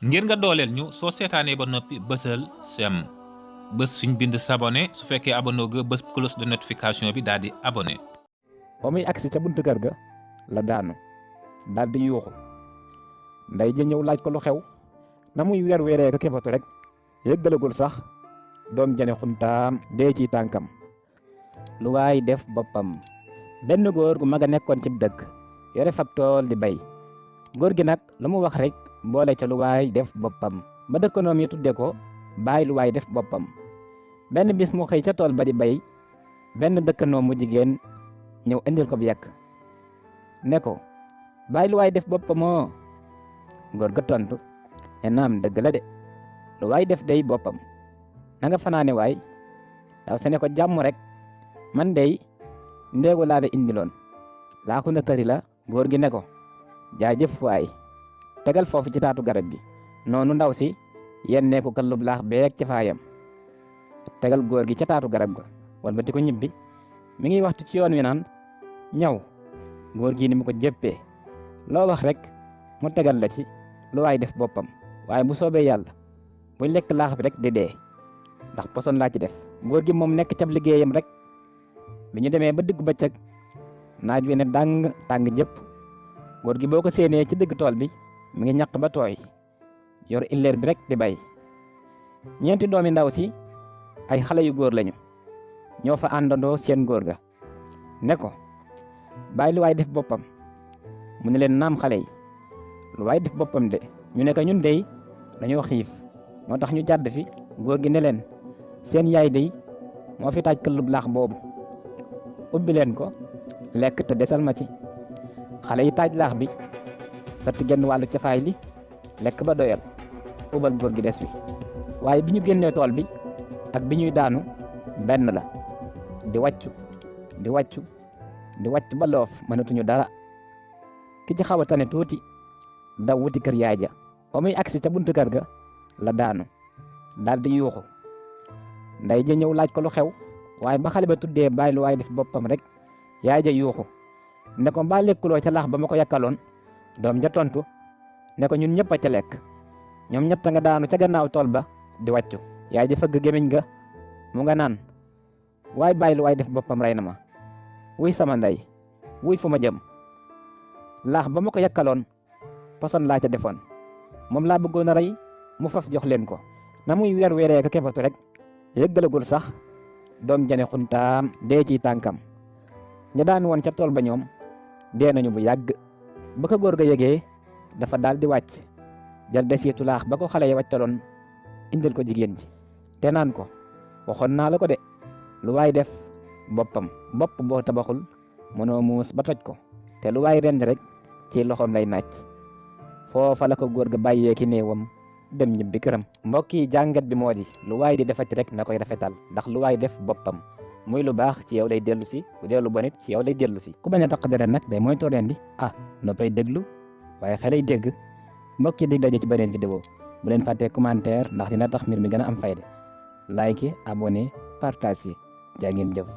ngir nga dooleel ñu soo seetaanee ba noppi bësal sem bës fiñ bind s'abonné su fekkee abonné ga bës cloche de notification bi daal di abonné. ba muy agsi ca buntu kër ga la daanu daal di yuuxu nday ja ñëw laaj ko lu xew na muy weer ko kefatu rek yëggalagul sax doom jane xuntaam dee ci tànkam. lu waay def boppam. benn góor gu mag a nekkoon ci dëkk yore fab tool di bay góor gi nag lu mu wax rek boole ca lu waay def boppam ba dëkkanoom yi tudde ko bàyyi lu waay def boppam. benn bis mu xëy ca tool ba di bay benn dëkkanoom mu jigéen ñëw indil ko bu yàq ne ko bàyyi lu waay def boppamoo. góor ga tontu ne naam dëgg la de lu waay def day boppam na nga fanaane waay daw se ne ko jàmm rek man dey ndéegu laa la indiloon laaxu na tëri la. góor gi ne ko jaajëf waay tegal foofu ci taatu garab gi. noonu ndaw si yennee ko kallub laax beeg ci faayam tegal góor gi ca taatu garab ga wal ba ti ko ñibbi mi ngi waxtu ci yoon wi naan ñaw góor gi ni mu ko jëppee loo wax rek mu tegal la ci lu waay def boppam waaye bu soobee yàlla buy lekk laax bi rek di dee ndax poson laa ci def. góor gi moom nekk cab liggéeyam rek bi ñu demee ba digg bëccëg naaj wi ne dàng tàng jëpp góor gi boo ko séenee ci digg tool bi mi ngi ñaq ba tooy yor illeer bi rek di bay. ñeenti doomi ndaw si ay xale yu góor lañu ñoo fa àndandoo seen góor ga ne ko bàyyi lu waay def boppam. mu ne leen naam xale yi lu waay def boppam de. ñu ne ko ñun dey dañoo xiif moo tax ñu jàdd fi. góor gi ne leen seen yaay dey moo fi taaj këllub laax boobu ubbi leen ko lekk te desal ma ci. xale yi taaj laax bi sotti genn wàllu cafaay li lekk ba doyal ubal góor gi des wi. waaye bi ñu génnee tool bi ak bi ñuy daanu benn la di wàccu di wàccu di wàcc ba loof mënatuñu dara. ki ci xaw a tane tuuti daw wuti kër yaay ja ba muy agsi ca buntu kër ga la daanu daal di yuuxu nday ja ñëw laaj ko lu xew waaye ba xale ba tuddee bàyyi lu waay def boppam rek yaay ja yuuxu ne ko mbaa lekkuloo ca laax ba ma ko yakkaloon. doom ja tontu ne ko ñun ñëpp a ca lekk ñoom ñett nga daanu ca gannaaw tool ba di wàccu. yaay ja fëgg gémiñ ga mu nga naan waay bàyyi lu waay def boppam rey na ma wuy sama ndey wuy fu ma jëm. laax ba ma ko yakkaloon poson laa ca defoon moom laa bëggoon a rey mu faf jox leen ko. na muy weeree ko kefatu rek yëggalagul sax doom jane xuntaam dee ci tànkam. ña daan woon ca tool ba ñoom dee nañu bu yàgg. ba ko góor ga yëgee dafa daal di wàcc jël desitu laax ba ko xale yi wàccaloon indil ko jigéen ji te naan ko waxoon naa la ko de lu waay def boppam. bopp boo tabaxul mënoo muus ba toj ko te lu waay rend rek ci loxoom lay naaj. foofa la ko góor ga bàyyee ki néewam dem ñibbi këram. mbokk yi jàngat bi moo di lu waay di defati rek na koy rafetal ndax lu waay def boppam muy lu baax ci yow lay dellu si bu dee lu bon it ci yow lay dellu si. ku bañ a taq deret nag day mooy tooleen di noppay déglu waaye xelay dégg. mbokk yi dig daje ci beneen vidéo bu leen fàttee commentaire ndax dina tax mbir mi gën a am fayda like abonné partage jaa ngeen jëf.